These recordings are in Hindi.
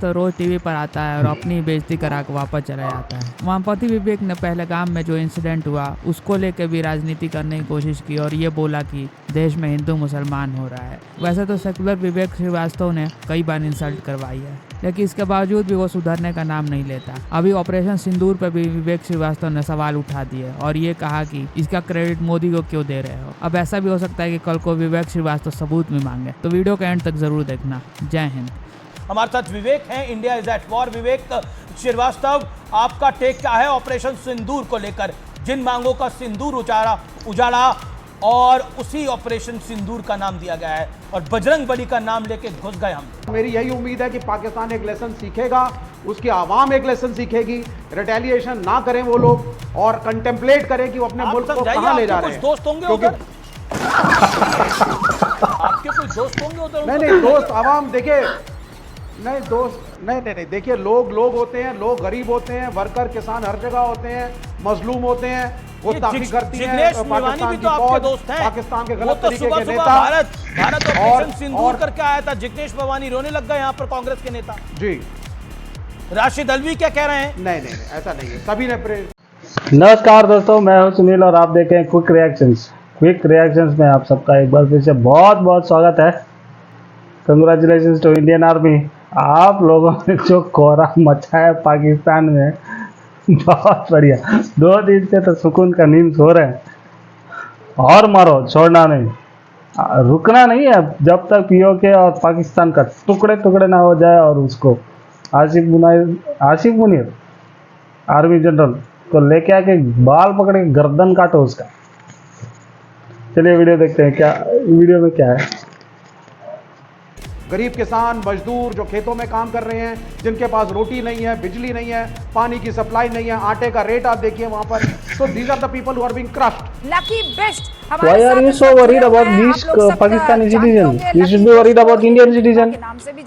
श्रीवास्तव रोज टीवी पर आता है और अपनी बेइज्जती करा के वापस चला जाता है। वामपंथी विवेक ने पहलगाम में जो इंसिडेंट हुआ उसको लेकर भी राजनीति करने की कोशिश की और ये बोला कि देश में हिंदू मुसलमान हो रहा है। वैसे तो सेकुलर विवेक श्रीवास्तव ने कई बार इंसल्ट करवाई है, लेकिन इसके बावजूद भी वो सुधरने का नाम नहीं लेता। अभी ऑपरेशन सिंदूर पर भी विवेक श्रीवास्तव ने सवाल उठा दिए और ये कहा कि इसका क्रेडिट मोदी को क्यों दे रहे हो। अब ऐसा भी हो सकता है कि कल को विवेक श्रीवास्तव सबूत भी मांगे, तो वीडियो का एंड तक जरूर देखना। जय हिंद। हमारे साथ विवेक हैं, इंडिया इज एट वॉर। विवेक श्रीवास्तव, आपका टेक क्या है ऑपरेशन सिंदूर को लेकर? जिन मांगों का सिंदूर उजाड़ा और उसी ऑपरेशन सिंदूर का नाम दिया गया है और बजरंग बली का नाम लेके घुस गए हम। मेरी यही उम्मीद है कि पाकिस्तान एक लेसन सीखेगा, उसकी आवाम एक लेसन सीखेके, रिटेलिएशन ना करें वो लोग और कंटेम्पलेट करें कि वो अपने मुल्क को कहां ले जा रहे हैं। दोस्त होंगे उधर? आपके कोई दोस्त होंगे उधर? नहीं, दोस्त आवाम देखिए, नहीं दोस्त नहीं, देखिए लोग होते हैं, लोग गरीब होते हैं, वर्कर किसान हर जगह होते हैं, मजलूम होते हैं, वो ताकि करती है पाकिस्तान की फौज, पाकिस्तान के गलत तरीके के नेता। भारत ऑपरेशन सिंदूर करके आया था, जिग्नेश भवानी रोने लग गए यहाँ पर कांग्रेस के नेता। जी राशिद अल्वी क्या कह रहे हैं? नहीं, ऐसा नहीं है, सभी ने नमस्कार दोस्तों, मैं हूं सुनील और आप देख रहे हैं क्विक रिएक्शंस में आप सबका एक बार फिर से बहुत स्वागत है। Congratulations to Indian army. आप लोगों ने जो कोहरा मचा है पाकिस्तान में, बहुत बढ़िया। 2 दिन से तो सुकून का नींद सो रहे हैं। और मारो, छोड़ना नहीं, रुकना नहीं है जब तक पीओके और पाकिस्तान का टुकड़े ना हो जाए और उसको आसिफ मुनीर आर्मी जनरल को लेके आके बाल पकड़ के गर्दन काटो उसका। चलिए वीडियो देखते हैं, क्या वीडियो में क्या है। गरीब किसान मजदूर जो खेतों में काम कर रहे हैं, जिनके पास रोटी नहीं है, बिजली नहीं है, पानी की सप्लाई नहीं है, आटे का रेट आप देखिए वहां पर। So these are the people who are being crushed. Lucky best. Why are you so worried about these Pakistani citizens? You should be worried about Indian citizens.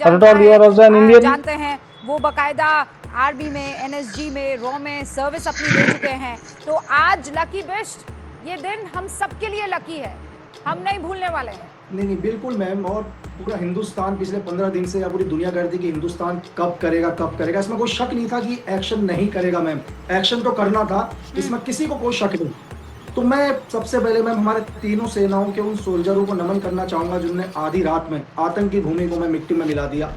After all, you are also an Indian. जानते हैं वो बकायदा आर्मी में, एनएसजी में, रॉ में सर्विस अपनी दे चुके हैं। तो आज लकी बेस्ट, ये दिन हम सबके लिए लकी है, हम नहीं भूलने वाले हैं। नहीं बिल्कुल मैम, और पूरा हिंदुस्तान पिछले 15 दिन से या पूरी दुनिया कर रही थी कि हिंदुस्तान कब करेगा। इसमें कोई शक नहीं था कि एक्शन नहीं करेगा मैम, एक्शन तो करना था, इसमें किसी को कोई शक नहीं। तो मैं सबसे पहले मैम हमारे तीनों सेनाओं के उन सोल्जरों को नमन करना चाहूंगा जिन्होंने आधी रात में आतंकी भूमि को मैं मिट्टी में मिला दिया।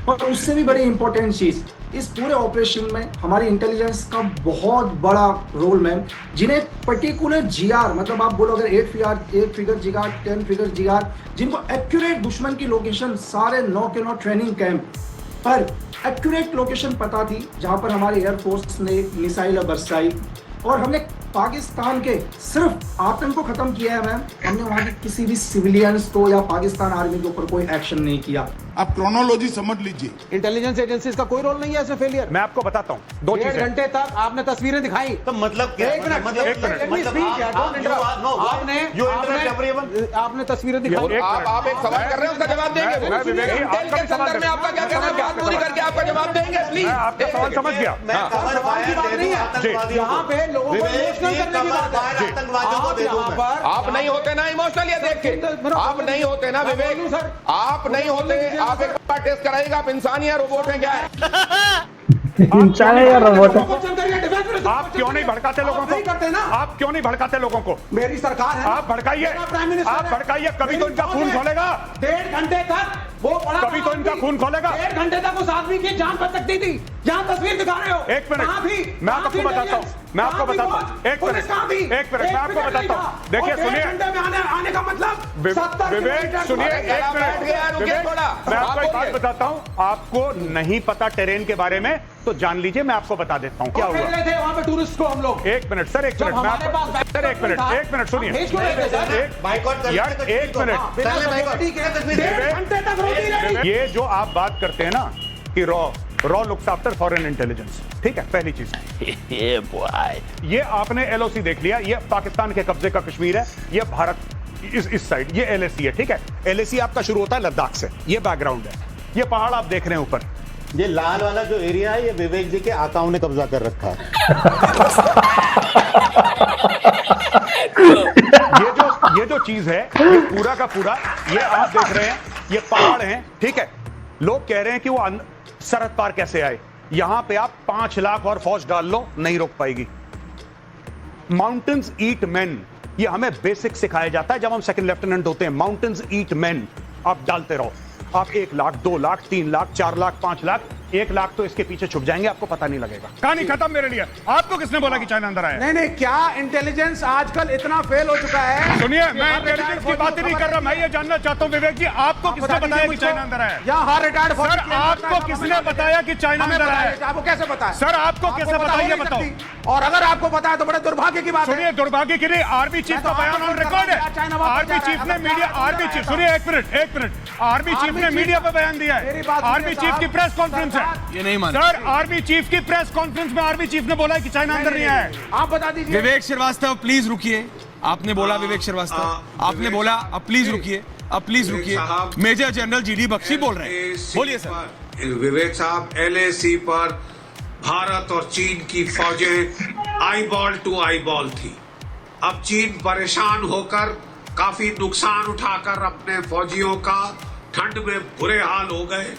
और उससे भी बड़ी इंपॉर्टेंट चीज, इस पूरे ऑपरेशन में हमारी इंटेलिजेंस का बहुत बड़ा रोल मैम, जिन्हें पर्टिकुलर जीआर, मतलब आप बोलो अगर 8 फिगर जीआर, 10 फिगर जीआर, जिनको एक्यूरेट दुश्मन की लोकेशन सारे 9 के 9 ट्रेनिंग कैंप पर एक्यूरेट लोकेशन पता थी, जहां पर हमारी एयरफोर्स ने मिसाइल बरसाई और हमने पाकिस्तान के सिर्फ आतंक को खत्म किया है मैम। हमने वहां के किसी भी सिविलियंस को या पाकिस्तान आर्मी के ऊपर कोई एक्शन नहीं किया। आप क्रोनोलॉजी समझ लीजिए। इंटेलिजेंस एजेंसीज का कोई रोल नहीं है ऐसे फेलियर। मैं आपको बताता हूँ, 2 घंटे तक आपने तस्वीरें दिखाई, तो मतलब क्या? आपने तस्वीरें दिखाई। आप एक सवाल कर रहे हैं, उसका जवाब देंगे। आपका क्या कहना है? बात पूरी करके आपका जवाब देंगे प्लीज। आपका सवाल समझ गया। यहाँ पे लोगों को इमोशनल करने की बात है। आप नहीं होते ना इमोशनल, ये देख के आप नहीं होते ना विवेक, आप नहीं होते। आप एक बार टेस्ट कराइएगा, आप इंसान या रोबोट हैं क्या है? इंसान या रोबोट? आप क्यों नहीं भड़काते लोगों को? आप क्यों नहीं भड़काते लोगों को? मेरी सरकार है, आप भड़काइए, आप भड़काइए, कभी तो इनका खून खोलेगा। 1.5 घंटे तक वो पड़ा, कभी तो इनका खून खोलेगा। 1.5 घंटे तक उस आदमी की जान बच सकती थी। यहाँ तस्वीर दिखा रहे हो। 1 मिनट, मैं आपको बताता हूँ, मैं आपको बताता हूँ। 1 मिनट, मैं आपको बताता हूँ। देखिए सुनिए, आने का मतलब विवेक सुनिए, 1 मिनट, मैं आपको एक बात बताता हूँ। आपको नहीं पता टेरेन के बारे में तो जान लीजिए, मैं आपको बता देता हूँ क्या हुआ। वहाँ पे टूरिस्ट को हम लोग 1 मिनट सर, 1 मिनट, मैं आपको सर 1 मिनट सुनिए यार, 1 मिनट। ये जो आप बात करते हैं ना कि raw looks after foreign intelligence, ठीक है, पहली चीज। ये आपने एलओसी देख लिया, ये पाकिस्तान के कब्जे का कश्मीर है, ये भारत इस साइड, ये एलएसी है, ठीक है। एलएसी आपका शुरू होता है लद्दाख से, ये बैकग्राउंड है। ये पहाड़ आप देख रहे हैं ऊपर, ये लाल वाला जो एरिया है, ये विवेक जी के आकाओं ने कब्जा कर रखा है। ये जो चीज है, ये पूरा का पूरा, ये आप देख रहे हैं, ये पहाड़ हैं, ठीक है। लोग कह रहे हैं कि वो सरहद पार कैसे आए? यहां पे आप 5 लाख और फौज डाल लो, नहीं रोक पाएगी। माउंटेन्स ईट मैन, ये हमें बेसिक सिखाया जाता है जब हम सेकंड लेफ्टिनेंट होते हैं। माउंटेन्स ईट मैन, आप डालते रहो। आप 1 लाख, 2 लाख, 3 लाख, 4 लाख, 5 लाख, 1 लाख तो इसके पीछे छुप जाएंगे, आपको पता नहीं लगेगा। कहानी खत्म मेरे लिए। आपको किसने बोला कि चाइना अंदर आया? नहीं नहीं, क्या इंटेलिजेंस आजकल इतना फेल हो चुका है? सुनिए, मैं इंटेलिजेंस की बात ही नहीं कर रहा, मैं ये जानना चाहता हूं विवेक जी, आपको किसने बताया कि चाइना अंदर आया? यहाँ रिटायर्ड सर, आपको किसने बताया कि चाइना अंदर आया? आपको कैसे पता है? सर, आपको कैसे पता है, ये बताओ। और अगर आपको पता है तो बड़े दुर्भाग्य की बात है। सुनिए, दुर्भाग्य की नहीं, आर्मी चीफ का बयान ऑन रिकॉर्ड है। आर्मी चीफ ने मीडिया, आर्मी चीफ, सुनिए एक मिनट, आर्मी चीफ ने मीडिया पे बयान दिया है। आर्मी चीफ की प्रेस कॉन्फ्रेंस है, ये नहीं मानते सर। आर्मी चीफ की प्रेस कॉन्फ्रेंस में आर्मी चीफ ने बोला है कि चाइना अंदर नहीं आया है। आप बता दीजिए। विवेक श्रीवास्तव प्लीज रुकिए। आपने बोला विवेक श्रीवास्तव, आपने बोला, अब प्लीज रुकिए, अब प्लीज रुकिए। मेजर जनरल जीडी बख्शी बोल रहे हैं, बोलिए सर। विवेक साहब, LAC पर भारत और चीन की फौजें आईबॉल टू आईबॉल थी। अब चीन परेशान होकर काफी नुकसान उठाकर अपने फौजियों का ठंड में बुरे हाल हो गए।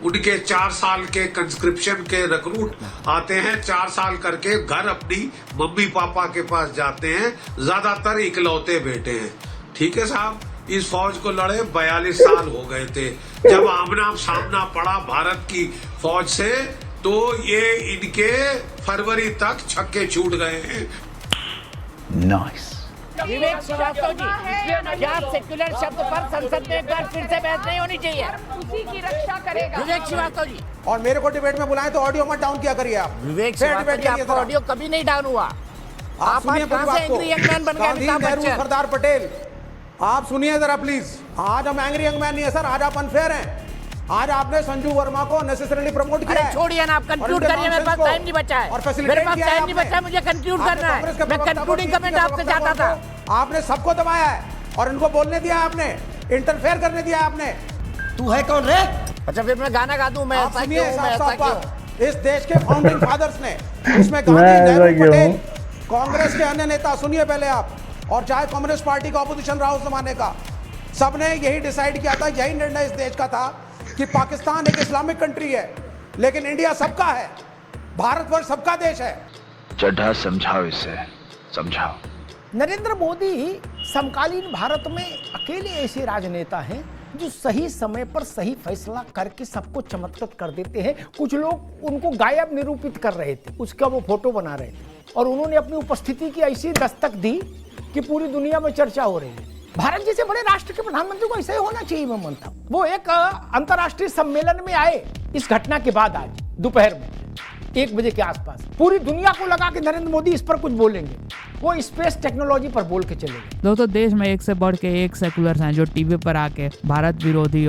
उनके 4 साल के कंस्क्रिप्शन के रिक्रूट आते हैं, 4 साल करके घर अपनी मम्मी पापा के पास जाते हैं, ज्यादातर इकलौते बेटे हैं। ठीक है साहब, इस फौज को लड़े 42 साल हो गए थे। जब आमना सामना पड़ा भारत की फौज से तो ये इनके फरवरी तक छक्के छूट गए हैं। नाइस। विवेक श्रीवास्तव जी, क्या सेक्युलर शब्द पर संसद में एक बार फिर से बहस नहीं होनी चाहिए? उसी की रक्षा करेगा विवेक श्रीवास्तव जी। और मेरे को डिबेट में बुलाएं तो ऑडियो मत डाउन किया करिए आप। विवेक श्रीवास्तव जी, आपका ऑडियो कभी नहीं डाउन हुआ। आप कहां से एंग्री यंग मैन बन गए? अमिताभ बच्चन, सरदार पटेल, आप सुनिए जरा प्लीज। आज हम एंग्री यंग मैन नहीं है सर, आज आप अनफेयर हैं। आज आपने संजू वर्मा को नेसेसरीली प्रमोट किया है। छोड़िए ना, आप कंक्लूड करिए, मेरे पास टाइम नहीं बचा है। मेरे पास टाइम नहीं बचा है, मुझे कंक्लूड करना है। मैं कंक्लूडिंग कमेंट आपसे चाहता था। आपने सबको दबाया है और इनको बोलने दिया आपने, इंटरफेयर करने दिया आपने। तू है कौन रे? अच्छा, फिर मैं गाना गा दूं, मैं ऐसा क्यों, मैं ऐसा क्यों? इस देश के फाउंडिंग फादर्स ने, इसमें गांधी, नेहरू, पटेल, कांग्रेस के अन्य नेता, सुनिए पहले आप, और चाहे कम्युनिस्ट पार्टी का ऑपोजिशन रहा उस जमाने का, सबने यही डिसाइड किया था, यही निर्णय इस देश का था कि पाकिस्तान एक इस्लामिक कंट्री है, लेकिन इंडिया सबका है, भारतवर्ष सबका देश है। चड्ढा समझाओ इसे, समझाओ। नरेंद्र मोदी समकालीन भारत में अकेले ऐसे राजनेता हैं जो सही समय पर सही फैसला करके सबको चमत्कृत कर देते हैं। कुछ लोग उनको गायब निरूपित कर रहे थे, उसका वो फोटो बना रहे थे, और उन्होंने अपनी उपस्थिति की ऐसी दस्तक दी कि पूरी दुनिया में चर्चा हो रही है। भारत जैसे बड़े राष्ट्र के प्रधानमंत्री को ऐसा ही होना चाहिए, मैं मानता हूं। वो एक अंतर्राष्ट्रीय सम्मेलन में आए इस घटना के बाद, आज दोपहर में 1 बजे के आसपास, पूरी दुनिया को लगा कि नरेंद्र मोदी इस पर कुछ बोलेंगे। वो स्पेस टेक्नोलॉजी पर बोल के चले गए। दोस्तों, देश में एक से बढ़ के एक सेकुलर्स हैं जो टीवी पर आके भारत विरोधी